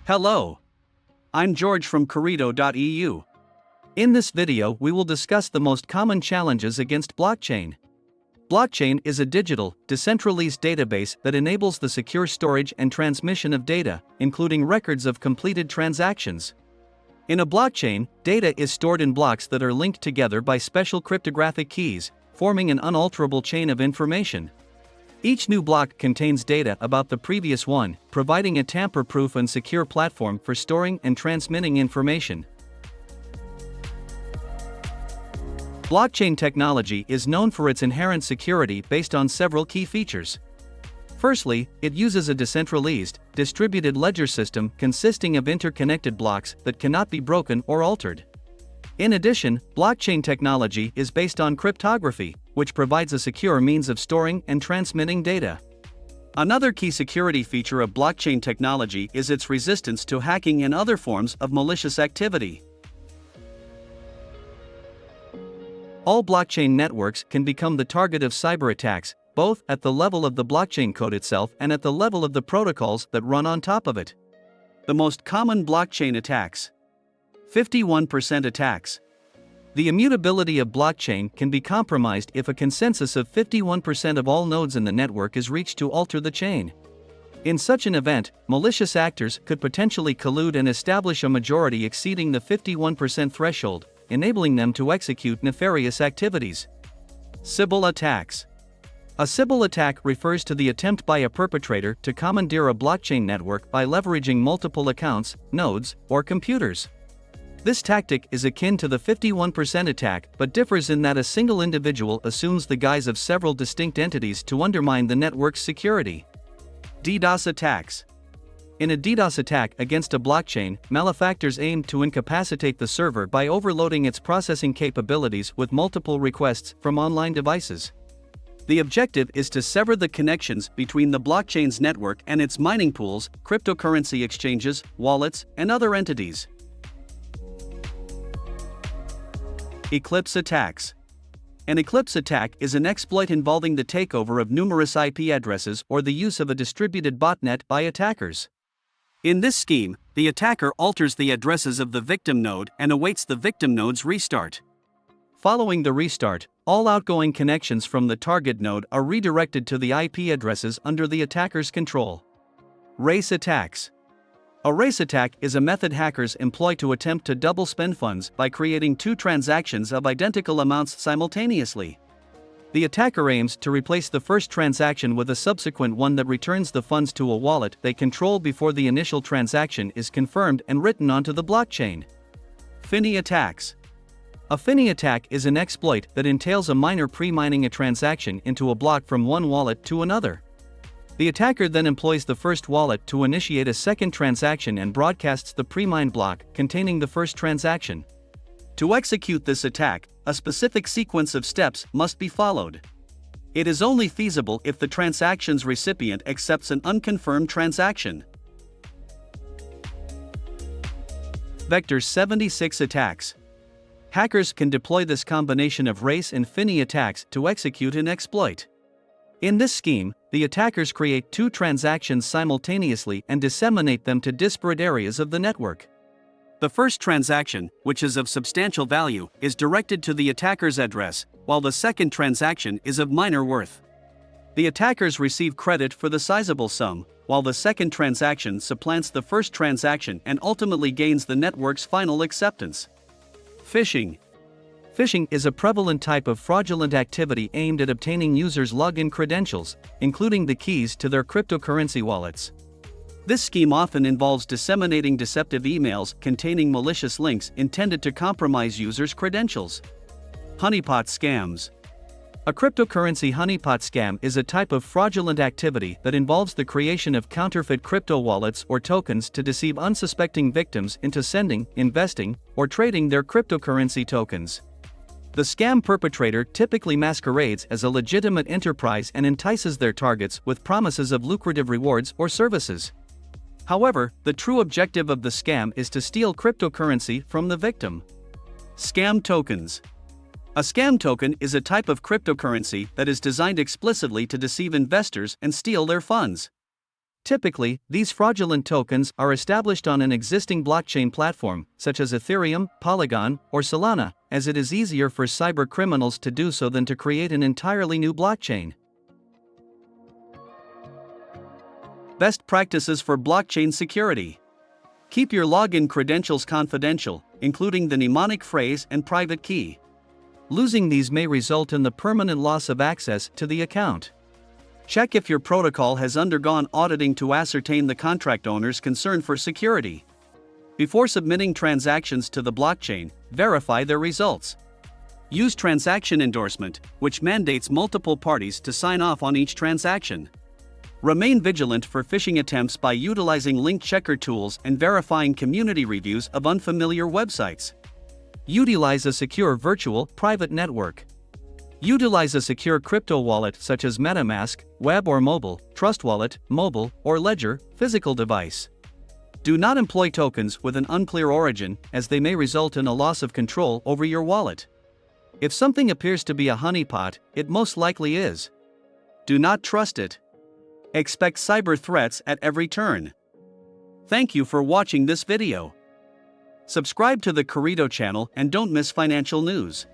Hello. I'm George from Corrido.eu. In this video we will discuss the most common challenges against blockchain. Blockchain is a digital, decentralized database that enables the secure storage and transmission of data, including records of completed transactions. In a blockchain, data is stored in blocks that are linked together by special cryptographic keys, forming an unalterable chain of information. Each new block contains data about the previous one, providing a tamper-proof and secure platform for storing and transmitting information. Blockchain technology is known for its inherent security based on several key features. Firstly, it uses a decentralized, distributed ledger system consisting of interconnected blocks that cannot be broken or altered. In addition, blockchain technology is based on cryptography, which provides a secure means of storing and transmitting data. Another key security feature of blockchain technology is its resistance to hacking and other forms of malicious activity. All blockchain networks can become the target of cyber attacks, both at the level of the blockchain code itself and at the level of the protocols that run on top of it. The most common blockchain attacks. 51% attacks. The immutability of blockchain can be compromised if a consensus of 51% of all nodes in the network is reached to alter the chain. In such an event, malicious actors could potentially collude and establish a majority exceeding the 51% threshold, enabling them to execute nefarious activities. Sybil attacks. A Sybil attack refers to the attempt by a perpetrator to commandeer a blockchain network by leveraging multiple accounts, nodes, or computers. This tactic is akin to the 51% attack but differs in that a single individual assumes the guise of several distinct entities to undermine the network's security. DDoS attacks. In a DDoS attack against a blockchain, malefactors aim to incapacitate the server by overloading its processing capabilities with multiple requests from online devices. The objective is to sever the connections between the blockchain's network and its mining pools, cryptocurrency exchanges, wallets, and other entities. Eclipse attacks. An eclipse attack is an exploit involving the takeover of numerous IP addresses or the use of a distributed botnet by attackers. In this scheme, the attacker alters the addresses of the victim node and awaits the victim node's restart. Following the restart, all outgoing connections from the target node are redirected to the IP addresses under the attacker's control. Race attacks. A race attack is a method hackers employ to attempt to double spend funds by creating two transactions of identical amounts simultaneously. The attacker aims to replace the first transaction with a subsequent one that returns the funds to a wallet they control before the initial transaction is confirmed and written onto the blockchain. Finny attacks. A Finny attack is an exploit that entails a miner pre-mining a transaction into a block from one wallet to another. The attacker then employs the first wallet to initiate a second transaction and broadcasts the pre-mined block containing the first transaction. To execute this attack, a specific sequence of steps must be followed. It is only feasible if the transaction's recipient accepts an unconfirmed transaction. Vector 76 attacks. Hackers can deploy this combination of race and Finny attacks to execute an exploit. In this scheme, the attackers create two transactions simultaneously and disseminate them to disparate areas of the network. The first transaction, which is of substantial value, is directed to the attacker's address, while the second transaction is of minor worth. The attackers receive credit for the sizable sum, while the second transaction supplants the first transaction and ultimately gains the network's final acceptance. Phishing. Phishing is a prevalent type of fraudulent activity aimed at obtaining users' login credentials, including the keys to their cryptocurrency wallets. This scheme often involves disseminating deceptive emails containing malicious links intended to compromise users' credentials. Honeypot scams. A cryptocurrency honeypot scam is a type of fraudulent activity that involves the creation of counterfeit crypto wallets or tokens to deceive unsuspecting victims into sending, investing, or trading their cryptocurrency tokens. The scam perpetrator typically masquerades as a legitimate enterprise and entices their targets with promises of lucrative rewards or services. However, the true objective of the scam is to steal cryptocurrency from the victim. Scam tokens. A scam token is a type of cryptocurrency that is designed explicitly to deceive investors and steal their funds. Typically, these fraudulent tokens are established on an existing blockchain platform, such as Ethereum, Polygon, or Solana, as it is easier for cyber criminals to do so than to create an entirely new blockchain. Best practices for blockchain security. Keep your login credentials confidential, including the mnemonic phrase and private key. Losing these may result in the permanent loss of access to the account. Check if your protocol has undergone auditing to ascertain the contract owner's concern for security. Before submitting transactions to the blockchain, verify their results. Use transaction endorsement, which mandates multiple parties to sign off on each transaction. Remain vigilant for phishing attempts by utilizing link checker tools and verifying community reviews of unfamiliar websites. Utilize a secure virtual, private network. Utilize a secure crypto wallet such as MetaMask, web or mobile, Trust Wallet, mobile, or Ledger, physical device. Do not employ tokens with an unclear origin, as they may result in a loss of control over your wallet. If something appears to be a honeypot, it most likely is. Do not trust it. Expect cyber threats at every turn. Thank you for watching this video. Subscribe to the Corrido channel and don't miss financial news.